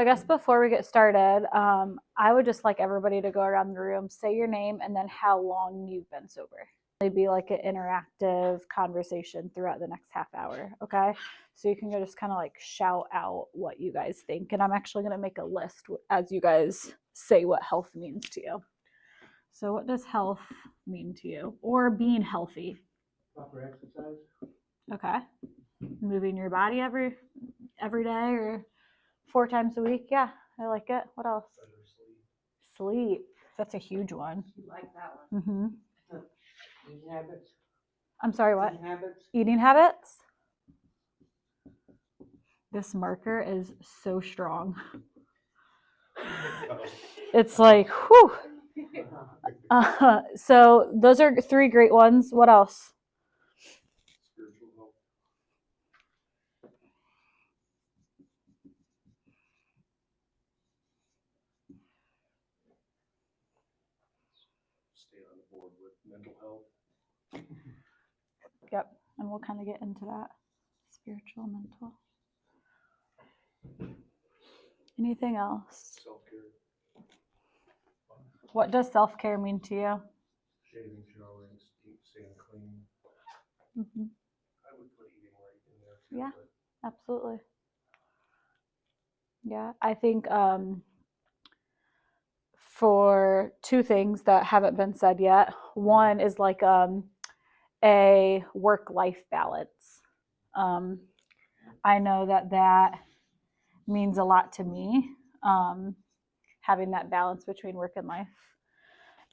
I guess before we get started, I would just like everybody to go around the room, say your name, and then how long you've been sober. It'd be like an interactive conversation throughout the next half hour, okay? So you can just kind of like shout out what you guys think. And I'm actually going to make a list as you guys say what health means to you. So what does health mean to you? Or being healthy? Proper exercise. Okay. Moving your body every day or 4 times a week? Yeah, I like it. What else? Sleep. That's a huge one. You like that one. Mm-hmm. Eating habits. I'm sorry, what? Eating habits. Eating habits? This marker is so strong. It's like, whew. So those are 3 great ones. What else? Spiritual health. Stay on the board with mental health. Yep, and we'll kind of get into that. Spiritual, mental. Anything else? Self-care. What does self-care mean to you? Shaving, showering, staying clean. Mm-hmm. I would put eating right in there too. Yeah. But Absolutely. Yeah, I think for 2 things that haven't been said yet. One is like a work-life balance. I know that means a lot to me, having that balance between work and life.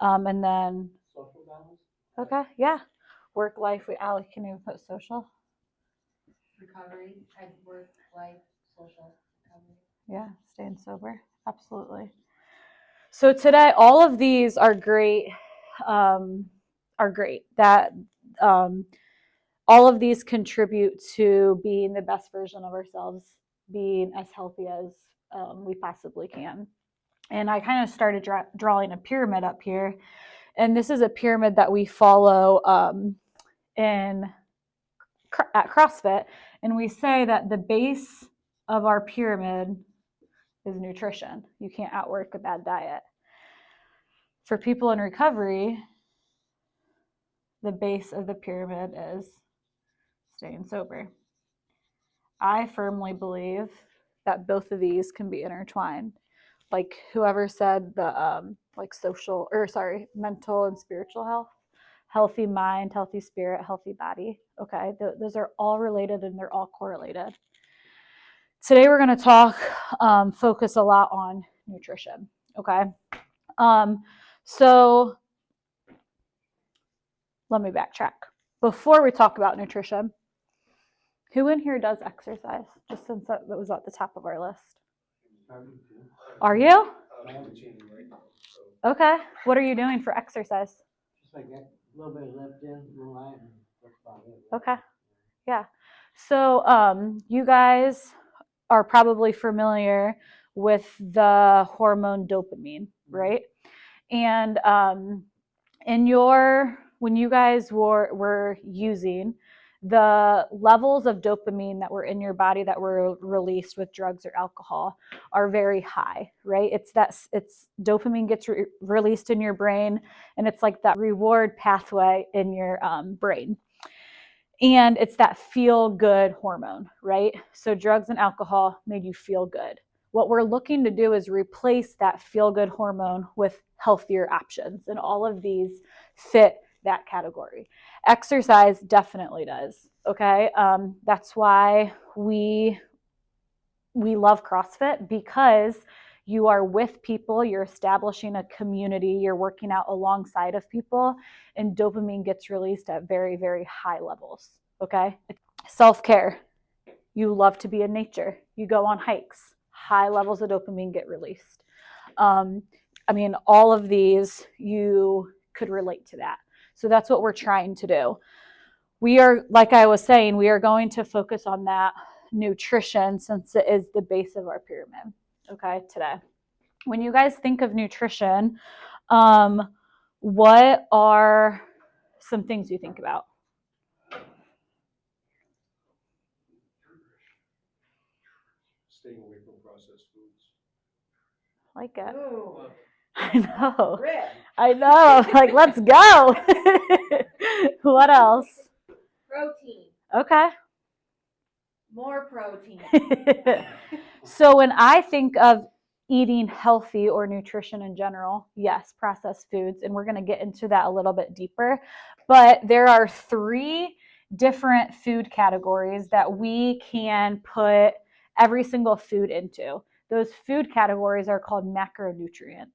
And then social balance. okay, yeah, work life. Allie, can you put social? Recovery, work, life, social, recovery. Yeah, staying sober. Absolutely. So today, all of these are great. That all of these contribute to being the best version of ourselves, being as healthy as we possibly can. And I kind of started drawing a pyramid up here. And this is a pyramid that we follow at CrossFit. And we say that the base of our pyramid is nutrition. You can't outwork a bad diet. For people in recovery, the base of the pyramid is staying sober. I firmly believe that both of these can be intertwined. Like whoever said the mental and spiritual health, healthy mind, healthy spirit, healthy body. Okay, those are all related and they're all correlated. Today we're going to focus a lot on nutrition. Okay, so let me backtrack. Before we talk about nutrition, who in here does exercise? Just since that was at the top of our list. Are you? I have a change right now. So. Okay. What are you doing for exercise? Just like that, a little bit of lifting, moonlight, and that's about it. Okay. Yeah. So you guys are probably familiar with the hormone dopamine, right? And when you guys were using the levels of dopamine that were in your body that were released with drugs or alcohol are very high, right? It's dopamine gets released in your brain, and it's like that reward pathway in your brain. And it's that feel good hormone, right? So drugs and alcohol made you feel good. What we're looking to do is replace that feel good hormone with healthier options. And all of these fit that category. Exercise definitely does. Okay. That's why we love CrossFit, because you are with people, you're establishing a community, you're working out alongside of people, and dopamine gets released at very, very high levels, okay? Self-care. You love to be in nature. You go on hikes. High levels of dopamine get released. All of these, you could relate to that. So that's what we're trying to do. We are, like I was saying, we are going to focus on that nutrition since it is the base of our pyramid, okay, today. When you guys think of nutrition, what are some things you think about? Staying away from processed foods. like it. Ooh, I know. rich. I know. Like, let's go. What else? Protein. Okay. More protein. So when I think of eating healthy or nutrition in general, yes, processed foods, and we're going to get into that a little bit deeper, but there are 3 different food categories that we can put every single food into. Those food categories are called macronutrients.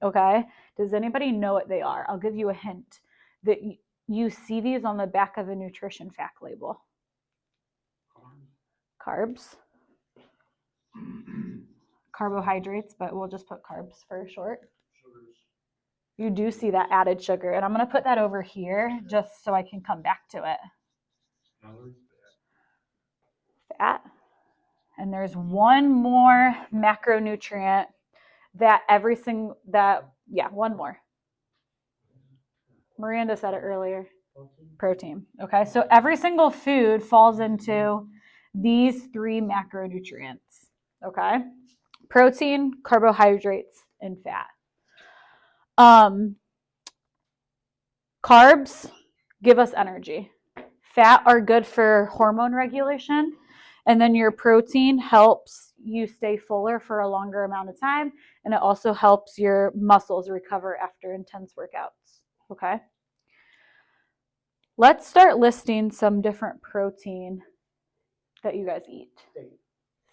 Okay? Does anybody know what they are? I'll give you a hint that you see these on the back of a nutrition fact label. Carbs. Carbohydrates, but we'll just put carbs for short. Sugars. You do see that added sugar, and I'm going to put that over here just so I can come back to it. Calories. Fat. And there's one more macronutrient that one more. Miranda said it earlier. Protein. Okay, so every single food falls into these 3 macronutrients. Okay, protein, carbohydrates, and fat. Carbs give us energy. Fat are good for hormone regulation, and then your protein helps you stay fuller for a longer amount of time, and it also helps your muscles recover after intense workouts. Okay. Let's start listing some different protein that you guys eat.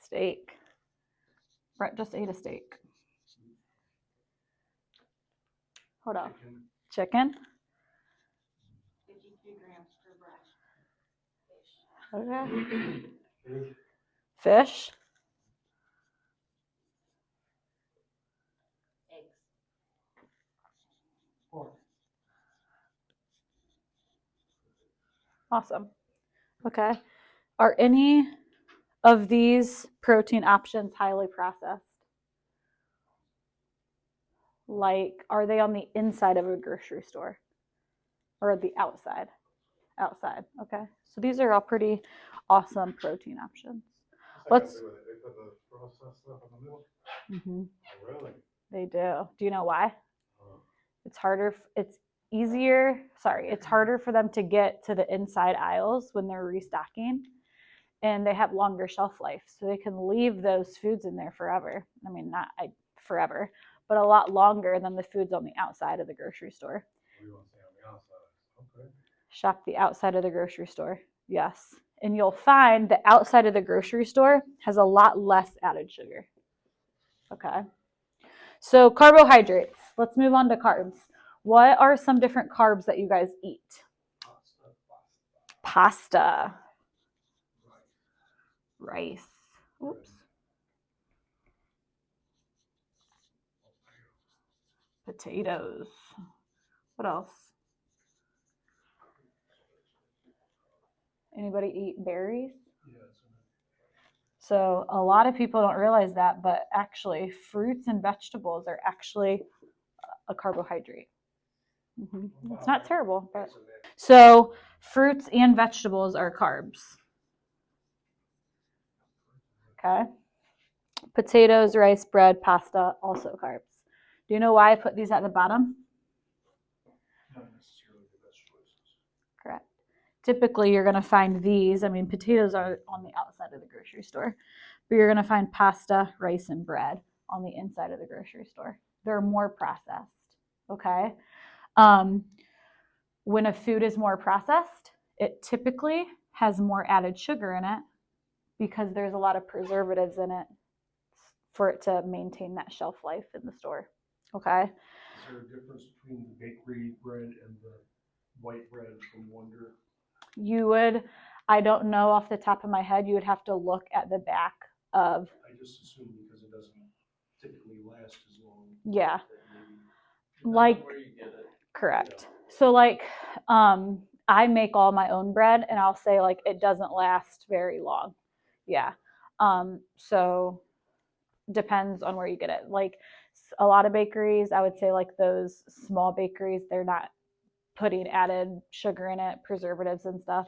Steak. Brett just ate a steak. Hold on. Chicken. 53 grams per breast. Okay. Fish. Eggs. Pork. Awesome. Okay. Are any of these protein options highly processed? Like, are they on the inside of a grocery store or the outside? Outside. Okay. So these are all pretty awesome protein options. Let's. They put the processed stuff in the middle. Mm-hmm. Oh, really? They do. Do you know why? Oh. It's harder. It's harder for them to get to the inside aisles when they're restocking, and they have longer shelf life, so they can leave those foods in there forever. I mean, not forever, but a lot longer than the foods on the outside of the grocery store. What do you want to say on the outside? Okay. Shop the outside of the grocery store. Yes. And you'll find the outside of the grocery store has a lot less added sugar. Okay. So carbohydrates. Let's move on to carbs. What are some different carbs that you guys eat? Pasta. Rice. Oops. Potatoes. What else? Anybody eat berries? Yes. So a lot of people don't realize that, but actually fruits and vegetables are actually a carbohydrate. Mm-hmm. It's not terrible, but so fruits and vegetables are carbs. Okay. Potatoes, rice, bread, pasta, also carbs. Do you know why I put these at the bottom? Not necessarily the best choices. Correct. Typically, you're going to find these. I mean, potatoes are on the outside of the grocery store, but you're going to find pasta, rice, and bread on the inside of the grocery store. They're more processed. Okay. When a food is more processed, it typically has more added sugar in it because there's a lot of preservatives in it for it to maintain that shelf life in the store. Okay. Is there a difference between the bakery bread and the white bread from Wonder? You would, I don't know off the top of my head, you would have to look at the back of. I just assume because it doesn't typically last as long. Yeah. Like where you get it. Correct. Yeah. So like, I make all my own bread, and I'll say like it doesn't last very long. Yeah. So depends on where you get it. Like a lot of bakeries, I would say like those small bakeries, they're not putting added sugar in it, preservatives and stuff,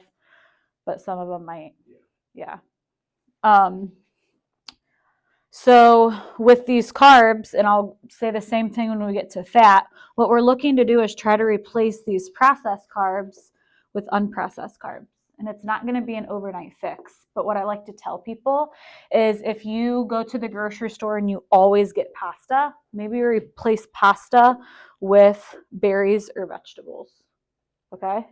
but some of them might. Yeah. So with these carbs, and I'll say the same thing when we get to fat, what we're looking to do is try to replace these processed carbs with unprocessed carbs. And it's not going to be an overnight fix. But what I like to tell people is if you go to the grocery store and you always get pasta, maybe replace pasta with berries or vegetables. Okay?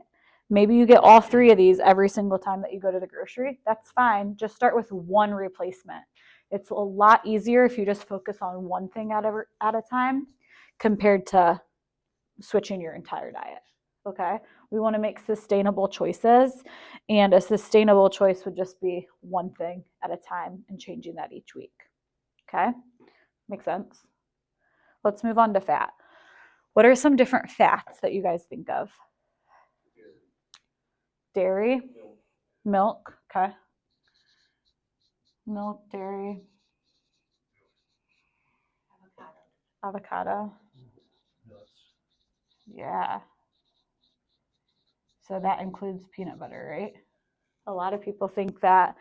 Maybe you get all three of these every single time that you go to the grocery. That's fine. Just start with one replacement. It's a lot easier if you just focus on one thing at a time compared to switching your entire diet. Okay? We want to make sustainable choices, and a sustainable choice would just be one thing at a time and changing that each week. Okay? Makes sense? Let's move on to fat. What are some different fats that you guys think of? Dairy, milk, okay. Milk, dairy, avocado. Nuts. Yeah. So that includes peanut butter, right? A lot of people think that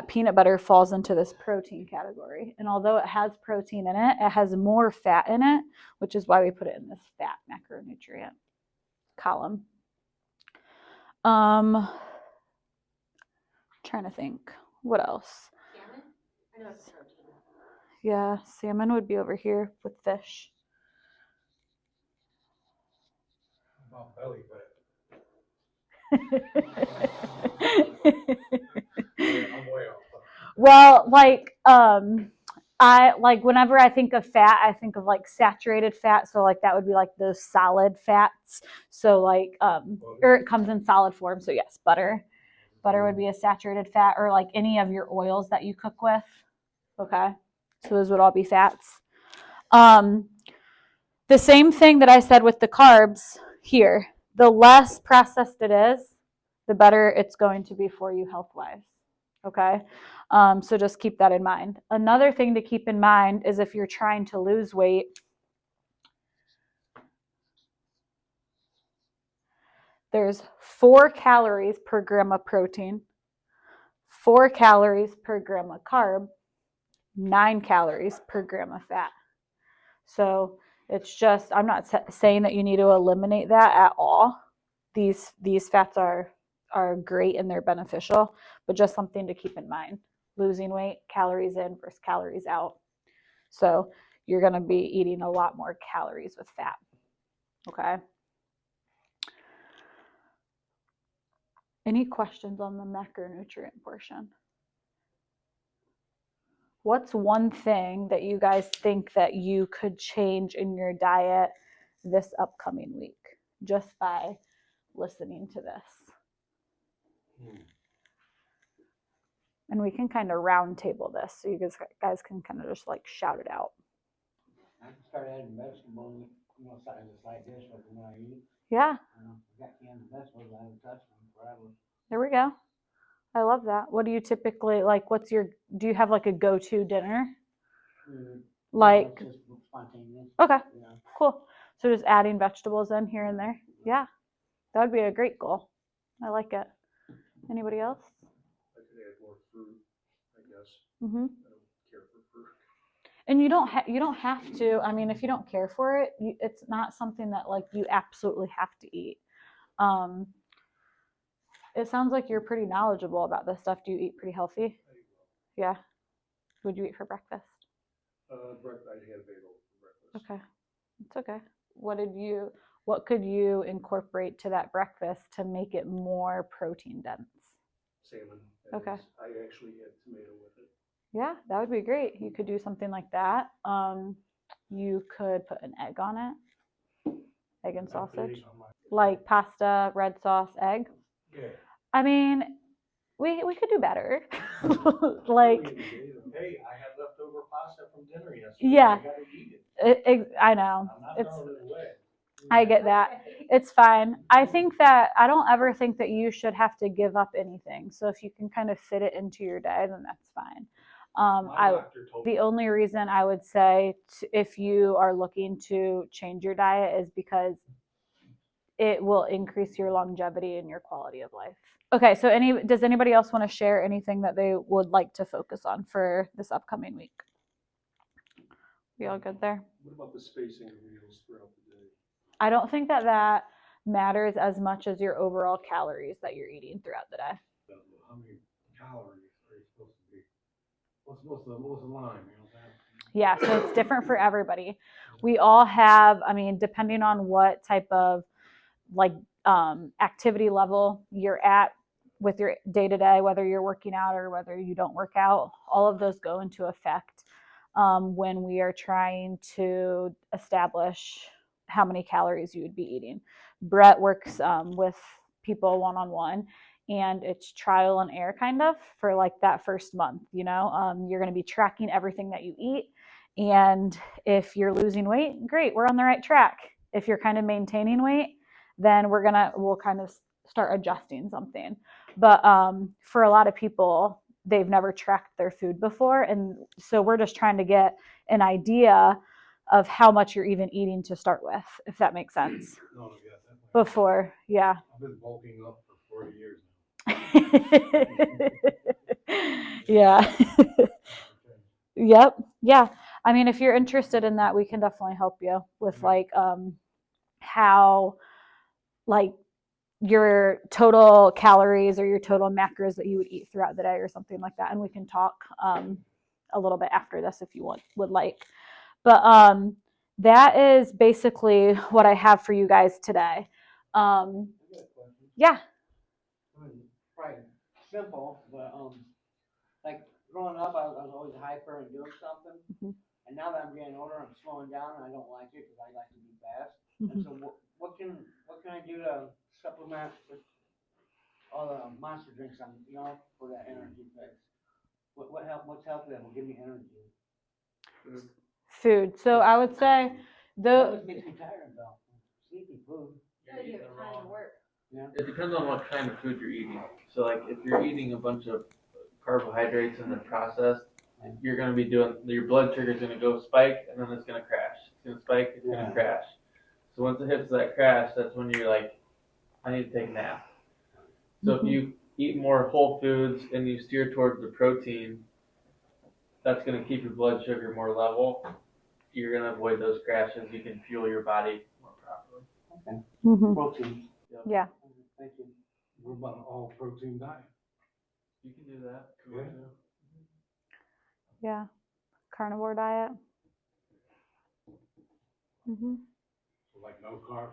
peanut butter falls into this protein category. And although it has protein in it, it has more fat in it, which is why we put it in this fat macronutrient column. Trying to think. What else? Salmon? I know it's protein. Yeah, salmon would be over here with fish. About belly fat. I'm way off. Well, I like whenever I think of fat, I think of like saturated fat. So like that would be like those solid fats. So like or it comes in solid form. So yes, butter. Butter would be a saturated fat, or like any of your oils that you cook with. Okay. So those would all be fats. The same thing that I said with the carbs here. The less processed it is, the better it's going to be for you health-wise. Okay? So just keep that in mind. Another thing to keep in mind is if you're trying to lose weight, there's 4 calories per gram of protein, 4 calories per gram of carb, 9 calories per gram of fat. So it's just, I'm not saying that you need to eliminate that at all. These fats are great and they're beneficial, but just something to keep in mind. Losing weight, calories in versus calories out. So you're going to be eating a lot more calories with fat. Okay. Any questions on the macronutrient portion? What's one thing that you guys think that you could change in your diet this upcoming week just by listening to this? And we can kind of round table this so you guys can kind of just like shout it out. I can start adding vegetables, size a slight dish like when I eat. Yeah. I got canned vegetables, I haven't touched them forever. There we go. I love that. What do you typically like? Do you have like a go-to dinner? Like, no, it's just spontaneous. Okay, Yeah. cool. So just adding vegetables in here and there. Yeah, that would be a great goal. I like it. Anybody else? I could add more fruit, I guess. Mm-hmm. I don't care for fruit. And you don't have to. I mean, if you don't care for it, it's not something that like you absolutely have to eat. It sounds like you're pretty knowledgeable about this stuff. Do you eat pretty healthy? Yeah. What would you eat for breakfast? I had a bagel for breakfast. Okay. It's okay. What could you incorporate to that breakfast to make it more protein dense? Salmon. Okay. I actually had tomato with it. Yeah, that would be great. You could do something like that. You could put an egg on it. Egg and sausage. Like pasta, red sauce, egg. Yeah. I mean, we could do better. Like, hey, I had leftover pasta from dinner yesterday. Yeah. I gotta eat it. I know. I'm not throwing it away. I get that. It's fine. I don't ever think that you should have to give up anything. So if you can kind of fit it into your day, then that's fine. The only reason I would say if you are looking to change your diet is because it will increase your longevity and your quality of life. Okay, so does anybody else want to share anything that they would like to focus on for this upcoming week? We all good there? What about the spacing of meals throughout the day? I don't think that matters as much as your overall calories that you're eating throughout the day. How many calories are you supposed to be? What's the line, you know what I'm saying? Yeah, so it's different for everybody. We all have, I mean, depending on what type of like activity level you're at with your day to day, whether you're working out or whether you don't work out, all of those go into effect when we are trying to establish how many calories you would be eating. Brett works with people one-on-one, and it's trial and error kind of for like that first month. You're going to be tracking everything that you eat, and if you're losing weight, great, we're on the right track. If you're kind of maintaining weight, then we'll kind of start adjusting something. But for a lot of people, they've never tracked their food before, and so we're just trying to get an idea of how much you're even eating to start with, if that makes sense. No, yeah, definitely. Before, yeah. I've been bulking up for 40 years now. Yeah. Yep. Yeah. I mean, if you're interested in that, we can definitely help you with like how like your total calories or your total macros that you would eat throughout the day or something like that. And we can talk a little bit after this if you would like. But that is basically what I have for you guys today. Yeah. Right, simple, but like growing up, I was always hyper and doing something. Mhm. And now that I'm getting older, I'm slowing down, and I don't like it because I like to be fast. Mhm. And so, what can I do to supplement with all the monster drinks for that energy fix? What's healthy that will give me energy? Food. So I would say That always makes me tired though. Sleepy food. Gotta give it time to work. Yeah. It depends on what kind of food you're eating. So like if you're eating a bunch of carbohydrates and then processed, you're gonna be doing your blood sugar is gonna go spike and then it's gonna crash. It's gonna spike, it's gonna crash. So once it hits that crash, that's when you're like, I need to take a nap. So if you eat more whole foods and you steer towards the protein, that's gonna keep your blood sugar more level. You're gonna avoid those crashes. You can fuel your body more properly. Okay. Mhm. Protein. Yeah. Thank you. What about an all protein diet? You can do that. Yeah. Yeah. Carnivore diet. Mhm. So like no carb.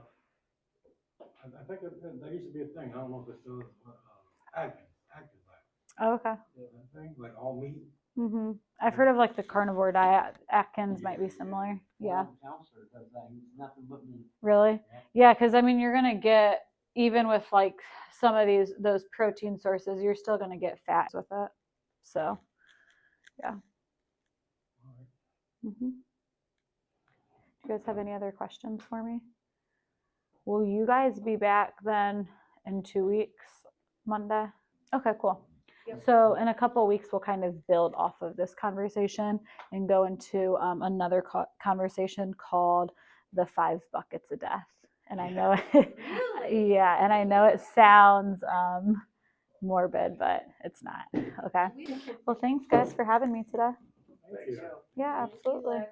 I think that used to be a thing. I don't know if it still is. Atkins diet. Oh, okay. That thing, like all meat. Mhm. I've heard of like the carnivore diet. Atkins might be similar. Yeah. Counselor does that. He's nothing but meat. Really? Yeah, because I mean, you're gonna get even with like some of those protein sources, you're still gonna get fat with it. So, yeah. Mhm. Do you guys have any other questions for me? Will you guys be back then in 2 weeks, Monday? Okay, cool. Yep. So in a couple of weeks, we'll kind of build off of this conversation and go into another conversation called the 5 buckets of death. And I know, Really? yeah, and I know it sounds morbid, but it's not. Okay. Well, thanks guys for having me today. Thank you. Yeah, absolutely.